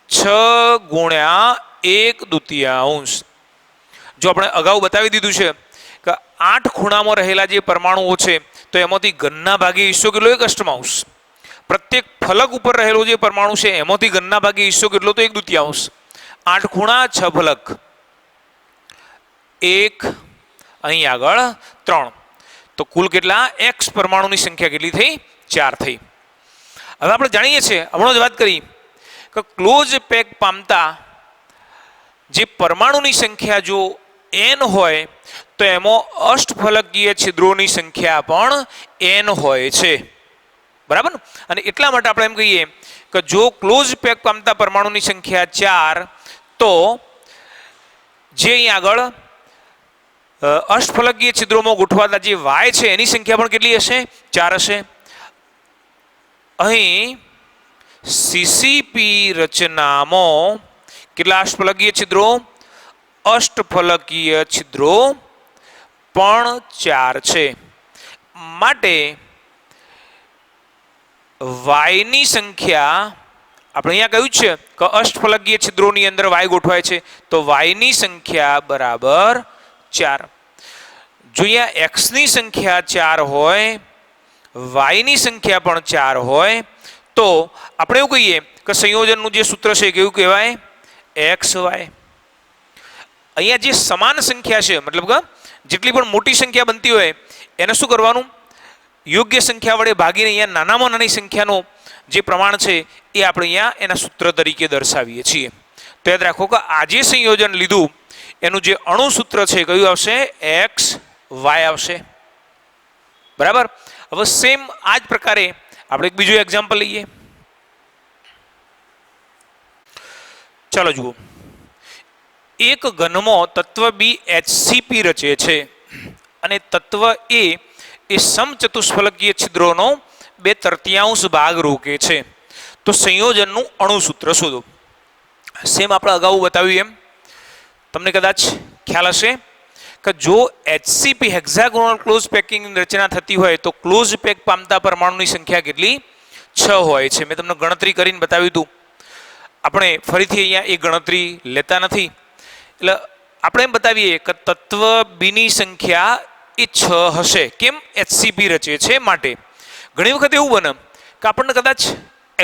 6 ગુણ્યા 1/2. જો આપણે અગાઉ બતાવી દીધું છે કે 8 ખૂણામાં રહેલા જે પરમાણુઓ છે તો એમાંથી ઘનના ભાગે હિસ્સો કેટલો? 1/8. પ્રત્યેક ફલક ઉપર રહેલો જે પરમાણુ છે એમાંથી ઘનના ભાગે હિસ્સો કેટલો? તો 1/2. 8 ખૂણા 6 ફલક 1, અહીં આગળ 3, તો કુલ કેટલા? એક્સ પરમાણુની સંખ્યા કેટલી થઈ? 4 થઈ. હવે આપણે જાણીએ છીએ, હમણાં જ વાત કરી કે ક્લોઝ પેક પામતા જે પરમાણુની સંખ્યા જો n હોય તો એમાં અષ્ટફલકીય છિદ્રોની સંખ્યા પણ n હોય છે, બરાબર? અને એટલા માટે આપણે એમ કહીએ કે જો ક્લોઝ પેક પામતા પરમાણુની સંખ્યા 4, તો જે અહીં આગળ અષ્ટફલકીય છિદ્રોમાં ગોઠવાતા જે વાય છે એની સંખ્યા પણ કેટલી હશે? 4 હશે. અહીં સીસીપી રચનામાં કેટલા અષ્ટફલકીય છિદ્રો? અષ્ટફલકીય છિદ્રો પણ 4 છે. માટે વાયની સંખ્યા આપણે અહીંયા કહ્યું છે કે અષ્ટફલકીય છિદ્રોની અંદર વાય ગોઠવાય છે, તો વાયની સંખ્યા બરાબર 4. જો અહીંયા એક્સ ની સંખ્યા 4 હોય, વાયની સંખ્યા પણ 4 હોય, તો આપણે એવું કહીએ કે સંયોજનનું જે સૂત્ર છે કેવું કહેવાય? X Y. અહીંયા જે સમાન સંખ્યા છે, મતલબ કે જેટલી પણ મોટી સંખ્યા બનતી હોય એને શું કરવાનું? યોગ્ય સંખ્યા વડે ભાગીને અહીંયા નાનામાં નાની સંખ્યાનો જે પ્રમાણ છે એ આપણે અહીંયા એના સૂત્ર તરીકે દર્શાવીએ છીએ. તો યાદ રાખો કે આ જે સંયોજન લીધું એનું જે અણુ સૂત્ર છે કયું આવશે? એક્સ વાય આવશે, બરાબર? હવે સેમ આ જ પ્રકારે આપણે એક બીજું એક્ઝામ્પલ લઈએ. ચાલો જુઓ, એક ઘનમાં તત્વ બી HCP રચે છે અને તત્વ એ સમચતુષ્ફલકીય છિદ્રોનો 2/3 ભાગ રોકે છે, તો સંયોજનનું અણુસૂત્ર શોધો. સેમ આપણે અગાઉ બતાવ્યું એમ તમને કદાચ ખ્યાલ હશે કે જો HCP હેક્ઝાગોનલ ક્લોઝ પેકિંગની રચના થતી હોય તો ક્લોઝ પેક પામતા પરમાણુની સંખ્યા કેટલી? 6 હોય છે. મેં તમને ગણતરી કરીને બતાવ્યું હતું. આપણે ફરીથી અહીંયા એ ગણતરી લેતા નથી. એટલે આપણે એમ બતાવીએ કે તત્વ બીની સંખ્યા એ 6 હશે. કેમ? HCP રચે છે માટે. ઘણી વખત એવું બને કે આપણને કદાચ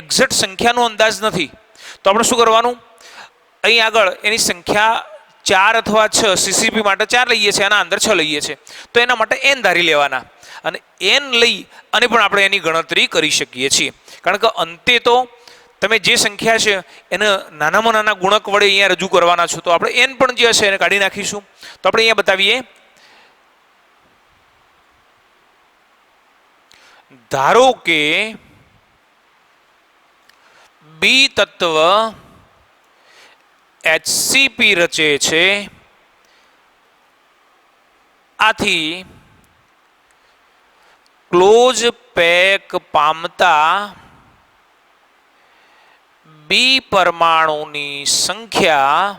એક્ઝેક્ટ સંખ્યાનો અંદાજ નથી, તો આપણે શું કરવાનું, અહીં આગળ એની સંખ્યા 4 અથવા 6, CCP માટે 4 લઈએ છીએ, આના અંદર 6 લઈએ છીએ, તો એના માટે n ધારી લેવાના અને n લઈ અને પણ આપણે એની ગણતરી કરી શકીએ છીએ. કારણ કે અંતે તો તમે જે સંખ્યા છે એને નાનામાં નાના ગુણક વડે અહીંયા રજૂ કરવાના છો, તો આપણે n પણ જે હશે એને કાઢી નાખીશું. તો આપણે અહીંયા બતાવીએ, ધારો કે બી તત્વ HCP રચે છે, આથી ક્લોઝ પેક પામતા બી પરમાણુની સંખ્યા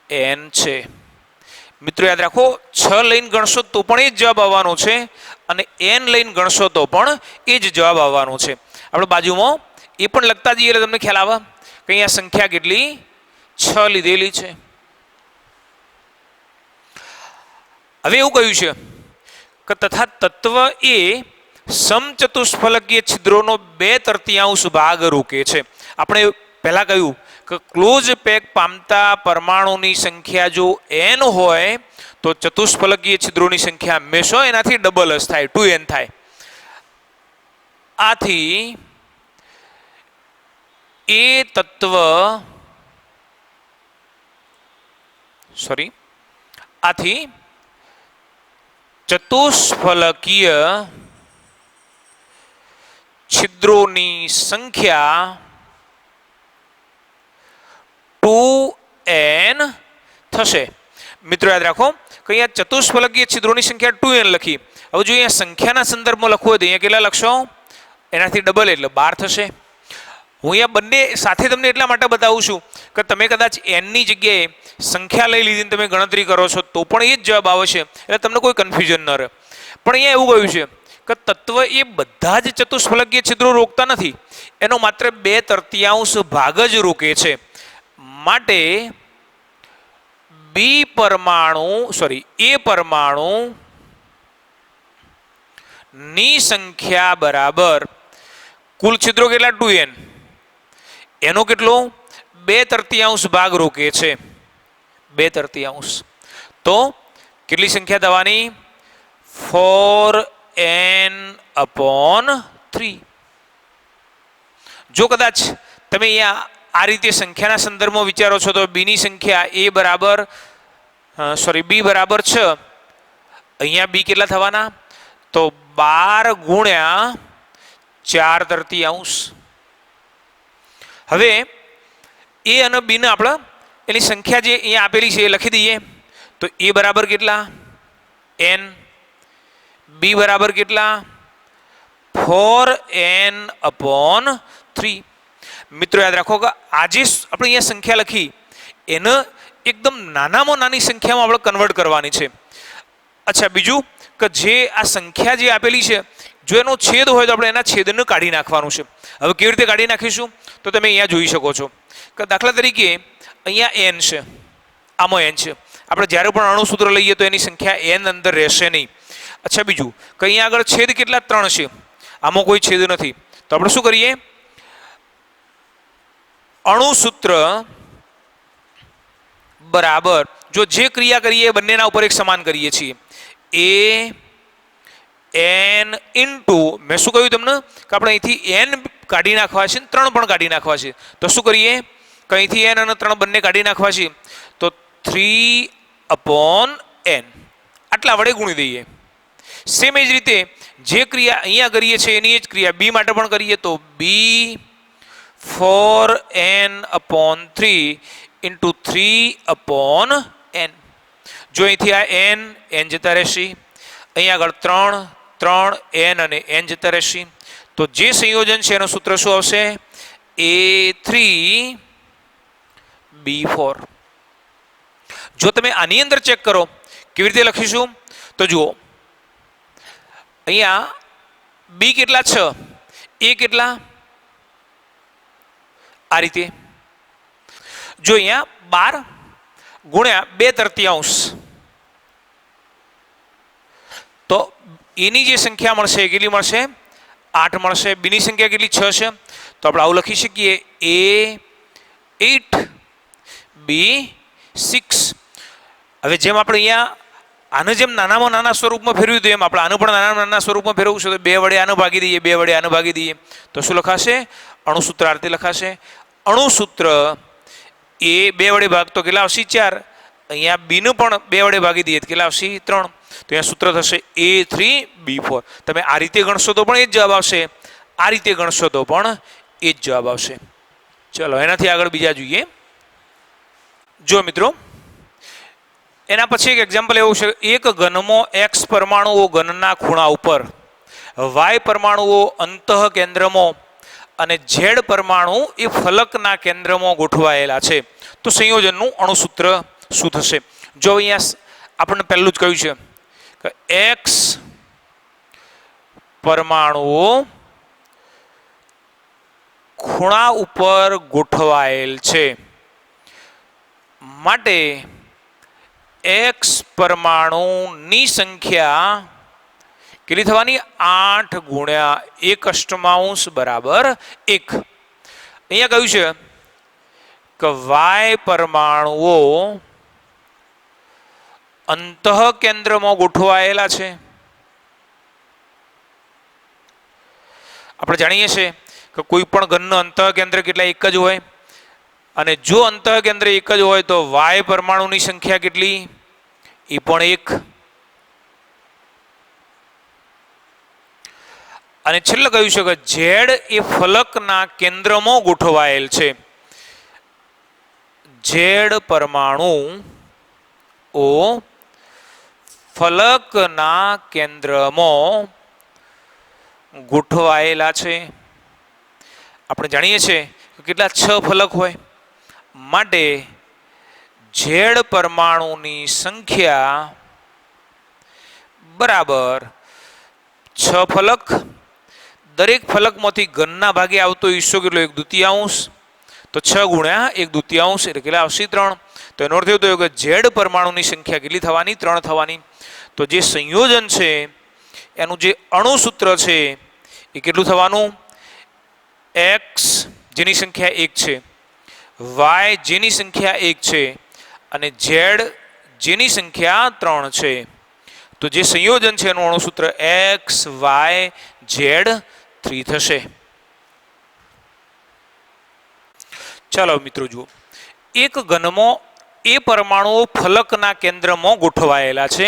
n છે. મિત્રો યાદ રાખો, 6 લઈને ગણશો તો પણ એ જ જવાબ આવવાનો છે અને n લઈને ગણશો તો પણ એ જ જવાબ આવવાનો છે. આપણે બાજુમાં એ પણ લખતા જઈએ એટલે તમને ખ્યાલ આવે કે અહીંયા સંખ્યા કેટલી? 6 લીધેલી છે. હવે એવું કહ્યું છે કે તથા તત્વ એ સમચતુષ્ફલકીય છિદ્રોનો 2/3 ભાગ રોકે છે. આપણે પહેલા કહ્યું કે ક્લોઝ પેક પામતા પરમાણુની સંખ્યા જો n હોય તો ચતુષ્ફલકીય છિદ્રોની સંખ્યા હંમેશા એનાથી ડબલ જ થાય, 2n થાય. આથી એ તત્વ આથી ચતુષ્ફલકીય છિદ્રોની સંખ્યા 2n થશે. મિત્રો યાદ રાખો કે અહીંયા ચતુષ્ફલકીય છિદ્રોની સંખ્યા 2n લખી. હવે જો અહીંયા સંખ્યાના સંદર્ભમાં લખવું હોય તો અહીંયા કેટલા લખશો? એનાથી ડબલ એટલે 12 થશે. હું અહીંયા બંને સાથે તમને એટલા માટે બતાવું છું કે તમે કદાચ n ની જગ્યાએ સંખ્યા લઈ લીધી તમે ગણતરી કરો છો તો પણ એ જ જવાબ આવશે, એટલે તમને કોઈ કન્ફ્યુઝન ન રહે. પણ અહીંયા એવું કહ્યું છે કે તત્વ એ બધા જ ચતુષ્ફલકીય છિદ્રો રોકતા નથી, એનો માત્ર 2/3 ભાગ જ રોકે છે. માટે એ પરમાણુ ની સંખ્યા બરાબર કુલ છિદ્રો કેટલા? 2n. એનો કેટલો? 2/3 ભાગ રોકે છે. 2/3. તો કેટલી સંખ્યા થવાની? 4n/3. જો કદાચ તમે અહીંયા આ રીતે સંખ્યાના સંદર્ભમાં વિચારો છો તો બીની સંખ્યા બી બરાબર 6. અહીંયા બી કેટલા થવાના? તો 12 × 4/3. હવે એ અને બી ને આપણે એની સંખ્યા જે અહીંયા આપેલી છે એ લખી દઈએ. તો એ બરાબર કેટલા? n. બી બરાબર કેટલા? 4n/3. મિત્રો યાદ રાખો કે આજે આપણે અહીંયા સંખ્યા લખી એને એકદમ નાનામાં નાની સંખ્યામાં આપણે કન્વર્ટ કરવાની છે. અચ્છા, બીજું કે જે આ સંખ્યા જે આપેલી છે જો એનો છેદ હોય તો આપણે એના છેદને કાઢી નાખવાનું છે. હવે કેવી રીતે કાઢી નાખીશું તો તમે અહીંયા જોઈ શકો છો કે દાખલા તરીકે અહીંયા n છે, આમાં n છે. આપણે જ્યારે પણ અણુસૂત્ર લઈએ તો એની સંખ્યા n અંદર રહેશે નહીં. અચ્છા, બીજું કે અહીંયા આગળ છેદ કેટલા? 3 છે, આમાં કોઈ છેદ નથી. તો આપણે શું કરીએ? અણુસૂત્ર બરાબર જો જે ક્રિયા કરીએ બંનેના ઉપર એક સમાન કરીએ છીએ. n ઇન્ટુ મેં શું કહ્યું તમને કે આપણે અહીંથી n કાઢી નાખવા છે, 3 પણ કાઢી નાખવા છે. તો શું કરીએ? કંઈથી n અને 3 બંને કાઢી નાખવા છે તો 3/n આટલા વડે ગુણી દઈએ. સેમ એ જ રીતે જે ક્રિયા અહીંયા કરીએ છીએ એની જ ક્રિયા બી માટે પણ કરીએ તો b4n/3 ઇન્ટુ 3/n. જો અહીંથી આ n જતા રહેશે, અહીંયા આગળ 3 n અને n જતા રહેશે, તો જે સંયોજન છે એનું સૂત્ર શું આવશે? A3B4. જો તમે આની અંદર ચેક કરો કેવી રીતે લખીશું તો જુઓ, અહીંયા બી કેટલા 6, એ કેટલા આ રીતે. જો અહીંયા 12 ગુણ્યા 2/3 તો એની જે સંખ્યા મળશે એ કેટલી મળશે? 8 મળશે. બીની સંખ્યા કેટલી? 6 છે. તો આપણે આવું લખી શકીએ A8 B6. હવે જેમ આપણે અહીંયા આને જેમ નાનામાં નાના સ્વરૂપમાં ફેરવ્યું હતું એમ આપણે આનું પણ નાના નાના સ્વરૂપમાં ફેરવવું છે. તો 2 વડે આને ભાગી દઈએ, 2 વડે આને ભાગી દઈએ તો શું લખાશે? અણુસૂત્ર આ રીતે લખાશે. અણુસૂત્ર એ 2 વડે ભાગતો કેટલા આવશે? 4. અહીંયા બીનું પણ 2 વડે ભાગી દઈએ કેટલા આવશે? 3. તો અહીંયા સૂત્ર થશે A3B4. તમે આ રીતે ગણશો તો પણ એ જ જવાબ આવશે, આ રીતે ગણશો તો પણ એ જ જવાબ આવશે. ચલો એનાથી આગળ બીજા જોઈએ. જો મિત્રો એના પછી એક એક્ઝામ્પલ એવું છે, એક ઘનમાં x પરમાણુઓ ઘનના ખૂણા ઉપર, y પરમાણુઓ અંતઃ કેન્દ્રમાં અને z પરમાણુ એ ફલકના કેન્દ્રમાં ગોઠવાયેલા છે. તો સંયોજનનું અણુસૂત્ર શું થશે? જો અહીંયા આપણને પહેલું જ કહ્યું છે કે x પરમાણુઓ ખૂણા ઉપર ગોઠવાયેલ છે માટે x પરમાણુની સંખ્યા કેટલી થવાની? 8 ગુણ્યા 1/8 બરાબર 1. અહીંયા કહ્યું છે કે y પરમાણુઓ અંતઃ કેન્દ્રમાં ગોઠવાયેલા છે. આપણે જાણીએ છીએ કે કોઈ પણ ઘનનું અંતઃ કેન્દ્ર કેટલા? એક જ હોય. અને જો અંતઃ કેન્દ્ર એક જ હોય તો y પરમાણુની સંખ્યા કેટલી? એ પણ 1. અને છેલ્લે કહ્યું છે કે z એ ફલકના કેન્દ્રમાં ગોઠવાયેલ છે. z પરમાણુ ઓ ફલકના કેન્દ્રમાં ગોઠવાયેલા છે. આપણે જાણીએ છીએ કે કેટલા 6 ફલક હોય માટે z પરમાણુની સંખ્યા બરાબર 6 ફલક. દરેક ફલકમાંથી ઘનના ભાગે આવતો હિસ્સો કેટલો? 1/2. તો 6 ગુણ્યા 1/2 એટલે કેટલા આવશે? 3. તો એનો અર્થ એવો થયો કે z પરમાણુની સંખ્યા કેટલી થવાની? 3 થવાની. તો જે સંયોજન છે એનું જે અણુસૂત્ર છે એ કેટલું થવાનું? x જેની સંખ્યા 1 છે, y જેની સંખ્યા 1 છે અને z જેની સંખ્યા 3 છે. તો જે સંયોજન છે એનું અણુસૂત્ર x y z 3 થશે. ચાલો મિત્રો જુઓ, એક ઘનમાં એ પરમાણુઓ ફલકના કેન્દ્રમાં ગોઠવાયેલા છે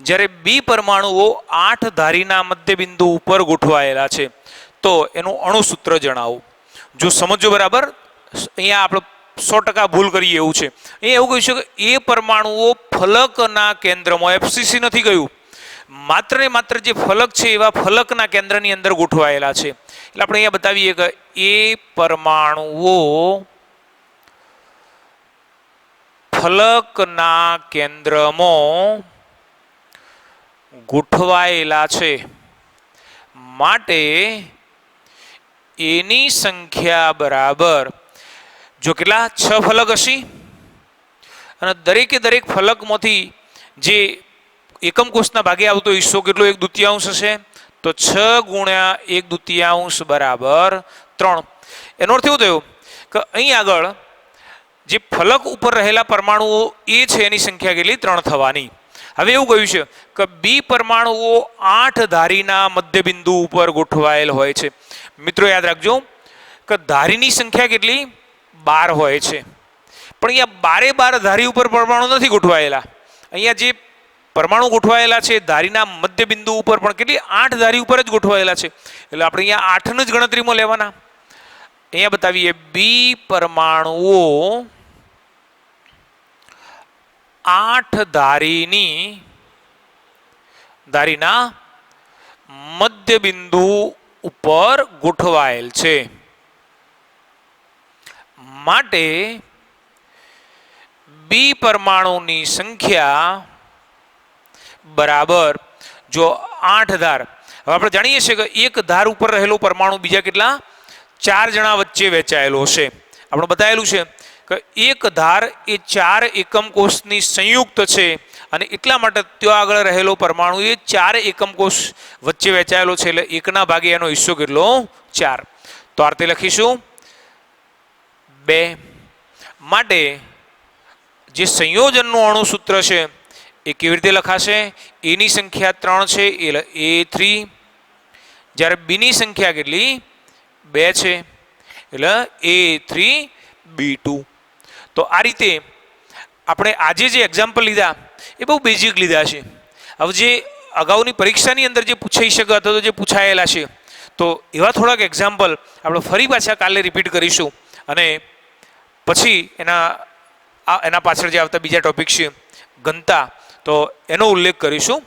જ્યારે બી પરમાણુઓ 8 ધારીના મધ્યબિંદુ ઉપર ગોઠવાયેલા છે. તો એનું અણુસૂત્ર જણાવો. જો સમજો બરાબર, અહીંયા આપણે 100% ભૂલ કરીએ એવું છે. અહીંયા એવું કહ્યું છે કે એ પરમાણુઓ ફલકના કેન્દ્રમાં, એફસીસી નથી કહ્યું, માત્ર ને માત્ર જે ફલક છે એવા ફલકના કેન્દ્રની અંદર ગોઠવાયેલા છે. એટલે આપણે અહીંયા બતાવીએ કે એ પરમાણુઓ ફલકના કેન્દ્રમાં ગોઠવાયેલા છે માટે એની સંખ્યા બરાબર, જો કેટલા 6 ફલક હશે અને દરેકે દરેક ફલકમાંથી જે એકમ કોષના ભાગે આવતો હિસ્સો કેટલો? 1/2 હશે. તો 6 ગુણ્યા 1/2 બરાબર 3. એનો અર્થ એવું થયો કે અહીં આગળ જે ફલક ઉપર રહેલા પરમાણુઓ એ છે એની સંખ્યા કેટલી? 3 થવાની. હવે એવું કહ્યું છે કે બી પરમાણુઓ 8 ધારીના મધ્યબિંદુ ઉપર ગોઠવાયેલ હોય છે. મિત્રો યાદ રાખજો કે ધારીની સંખ્યા કેટલી? 12 હોય છે. પણ અહીંયા 12 ધારી ઉપર પરમાણુ નથી ગોઠવાયેલા. અહીંયા જે પરમાણુ ગોઠવાયેલા છે ધારીના મધ્ય બિંદુ ઉપર, પણ કેટલી 8 ધારી ઉપર જ ગોઠવાયેલા છે, એટલે આપણે અહીંયા 8 જ ગણતરીમાં લેવાના. અહીંયા બતાવીએ બી પરમાણુઓ 8 ધારીના મધ્ય બિંદુ ઉપર ગોઠવાયેલ છે. માટે બી પરમાણુની સંખ્યા બરાબર, જો 8 ધાર, હવે આપણે જાણીએ છીએ કે એક ધાર ઉપર રહેલો પરમાણુ બીજા કેટલા 4 જણા વચ્ચે વહેંચાયેલો છે. આપણે બતાવેલું છે કે એક ધાર એ 4 એકમ કોષની સંયુક્ત છે, અને એટલા માટે ત્યાં આગળ રહેલો પરમાણુ એ 4 એકમ કોષ વચ્ચે વહેંચાયેલો છે, એટલે 1 ભાગે એનો હિસ્સો કેટલો 4. તો આ રીતે લખીશું 2. માટે જે સંયોજનનું અણુસૂત્ર છે એ કેવી રીતે લખાશે? એની સંખ્યા 3 છે એટલે A3, જ્યારે બીની સંખ્યા કેટલી 2 છે એટલે A3B2. તો આ રીતે આપણે આજે જે એક્ઝામ્પલ લીધા એ બહુ બેઝિક લીધા છે. હવે જે અગાઉની પરીક્ષાની અંદર જે પૂછાઈ શકે અથવા તો જે પૂછાયેલા છે, તો એવા થોડાક એક્ઝામ્પલ આપણે ફરી પાછા કાલે રિપીટ કરીશું, અને પછી એના પાછળ જે આવતા બીજા ટોપિક છે ઘનતા, તો એનો ઉલ્લેખ કરીશું.